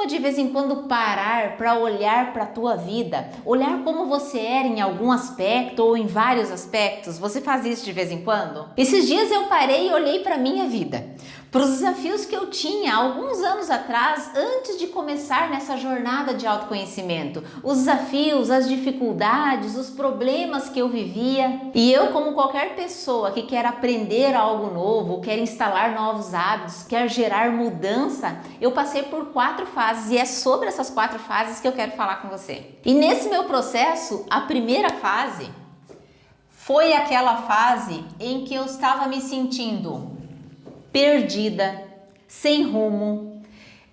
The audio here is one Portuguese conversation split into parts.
costuma de vez em quando parar para olhar para a tua vida, olhar como você era em algum aspecto ou em vários aspectos? Você faz isso de vez em quando? Esses dias eu parei e olhei para a minha vida, para os desafios que eu tinha alguns anos atrás, antes de começar nessa jornada de autoconhecimento. Os desafios, as dificuldades, os problemas que eu vivia. E eu, como qualquer pessoa que quer aprender algo novo, quer instalar novos hábitos, quer gerar mudança, eu passei por 4 fases e é sobre essas 4 fases que eu quero falar com você. E nesse meu processo, a primeira fase foi aquela fase em que eu estava me sentindo perdida, sem rumo,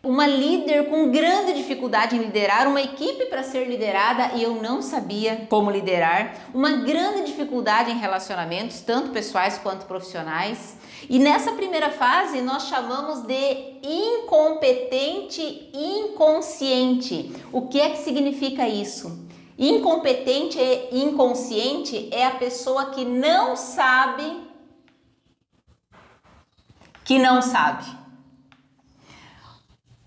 uma líder com grande dificuldade em liderar, uma equipe para ser liderada e eu não sabia como liderar, uma grande dificuldade em relacionamentos, tanto pessoais quanto profissionais. E nessa primeira fase nós chamamos de incompetente inconsciente. O que é que significa isso? Incompetente e inconsciente é a pessoa que não sabe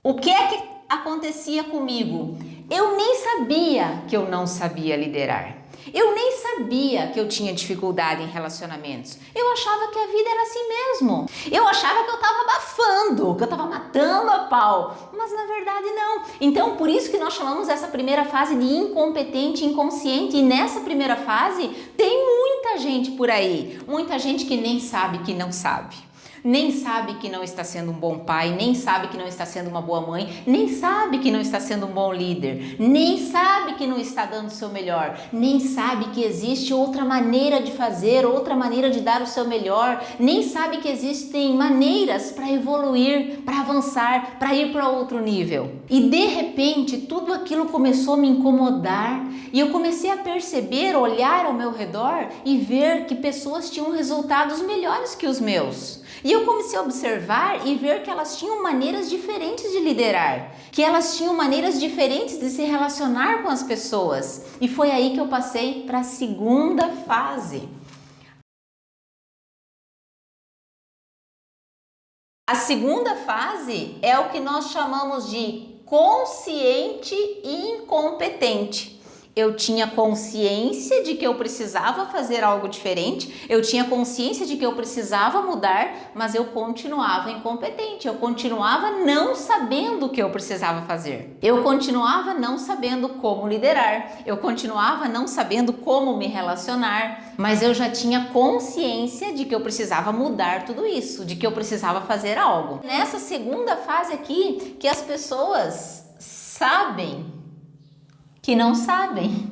O que é que acontecia comigo? Eu nem sabia que eu não sabia liderar. Eu nem sabia que eu tinha dificuldade em relacionamentos. Eu achava que a vida era assim mesmo. Eu achava que eu estava abafando, que eu estava matando a pau. Mas na verdade não. Então por isso que nós chamamos essa primeira fase de incompetente inconsciente. E nessa primeira fase tem muita gente por aí. Muita gente que nem sabe que não sabe. Nem sabe que não está sendo um bom pai, nem sabe que não está sendo uma boa mãe, nem sabe que não está sendo um bom líder, nem sabe que não está dando o seu melhor, nem sabe que existe outra maneira de fazer, outra maneira de dar o seu melhor, nem sabe que existem maneiras para evoluir, para avançar, para ir para outro nível. E de repente tudo aquilo começou a me incomodar e eu comecei a perceber, olhar ao meu redor e ver que pessoas tinham resultados melhores que os meus. E eu comecei a observar e ver que elas tinham maneiras diferentes de liderar, que elas tinham maneiras diferentes de se relacionar com as pessoas. E foi aí que eu passei para a segunda fase. A segunda fase é o que nós chamamos de consciente incompetente. Eu tinha consciência de que eu precisava fazer algo diferente, eu tinha consciência de que eu precisava mudar, mas eu continuava incompetente, eu continuava não sabendo o que eu precisava fazer. Eu continuava não sabendo como liderar, eu continuava não sabendo como me relacionar, mas eu já tinha consciência de que eu precisava mudar tudo isso, de que eu precisava fazer algo. Nessa segunda fase aqui, que as pessoas sabem que não sabem.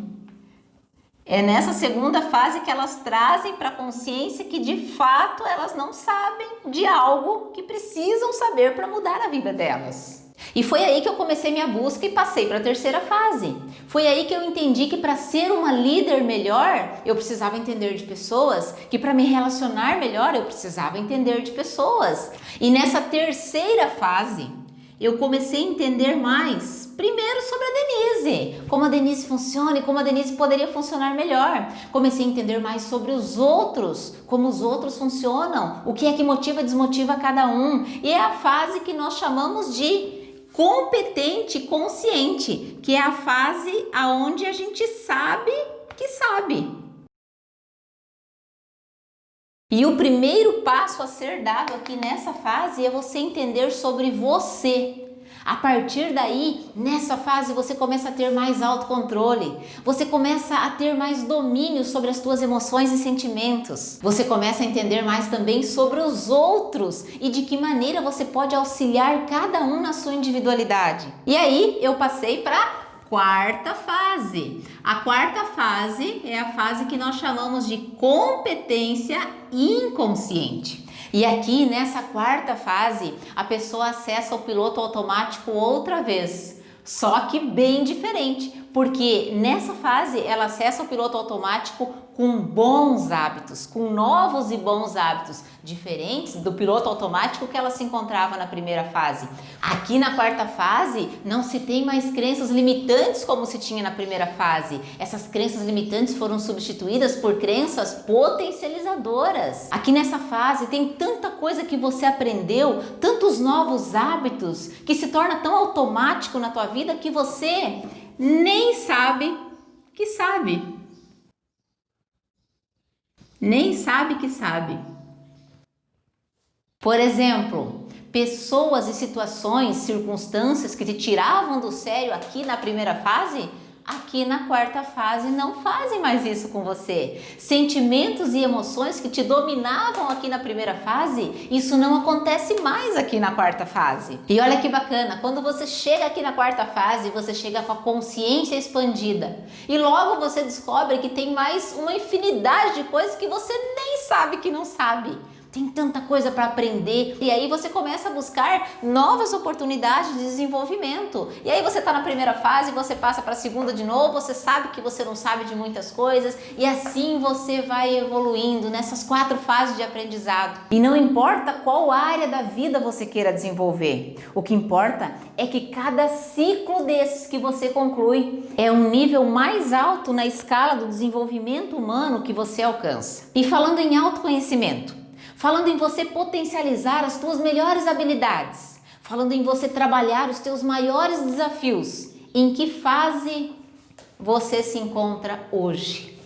É nessa segunda fase que elas trazem para a consciência que de fato elas não sabem de algo que precisam saber para mudar a vida delas. E foi aí que eu comecei minha busca e passei para a terceira fase. Foi aí que eu entendi que para ser uma líder melhor, eu precisava entender de pessoas, que para me relacionar melhor, eu precisava entender de pessoas. E nessa terceira fase, eu comecei a entender mais, primeiro sobre a Denise, como a Denise funciona e como a Denise poderia funcionar melhor. Comecei a entender mais sobre os outros, como os outros funcionam, o que é que motiva e desmotiva cada um. E é a fase que nós chamamos de competente consciente, que é a fase aonde a gente sabe que sabe. E o primeiro passo a ser dado aqui nessa fase é você entender sobre você. A partir daí, nessa fase, você começa a ter mais autocontrole. Você começa a ter mais domínio sobre as suas emoções e sentimentos. Você começa a entender mais também sobre os outros e de que maneira você pode auxiliar cada um na sua individualidade. E aí, eu passei para quarta fase. A quarta fase é a fase que nós chamamos de competência inconsciente. E aqui nessa quarta fase, a pessoa acessa o piloto automático outra vez, só que bem diferente, porque nessa fase ela acessa o piloto automático com bons hábitos, com novos e bons hábitos, diferentes do piloto automático que ela se encontrava na primeira fase. Aqui na quarta fase não se tem mais crenças limitantes como se tinha na primeira fase. Essas crenças limitantes foram substituídas por crenças potencializadoras. Aqui nessa fase tem tanta coisa que você aprendeu, tantos novos hábitos, que se torna tão automático na tua vida que você nem sabe que sabe. Nem sabe que sabe. Por exemplo, pessoas e situações, circunstâncias que te tiravam do sério aqui na primeira fase, aqui na quarta fase não fazem mais isso com você. Sentimentos e emoções que te dominavam aqui na primeira fase, isso não acontece mais aqui na quarta fase. E olha que bacana, quando você chega aqui na quarta fase, você chega com a consciência expandida. E logo você descobre que tem mais uma infinidade de coisas que você nem sabe que não sabe. Tem tanta coisa para aprender e aí você começa a buscar novas oportunidades de desenvolvimento. E aí você está na primeira fase, você passa para a segunda de novo, você sabe que você não sabe de muitas coisas e assim você vai evoluindo nessas 4 fases de aprendizado. E não importa qual área da vida você queira desenvolver, o que importa é que cada ciclo desses que você conclui é um nível mais alto na escala do desenvolvimento humano que você alcança. E falando em autoconhecimento, falando em você potencializar as tuas melhores habilidades, falando em você trabalhar os teus maiores desafios, em que fase você se encontra hoje?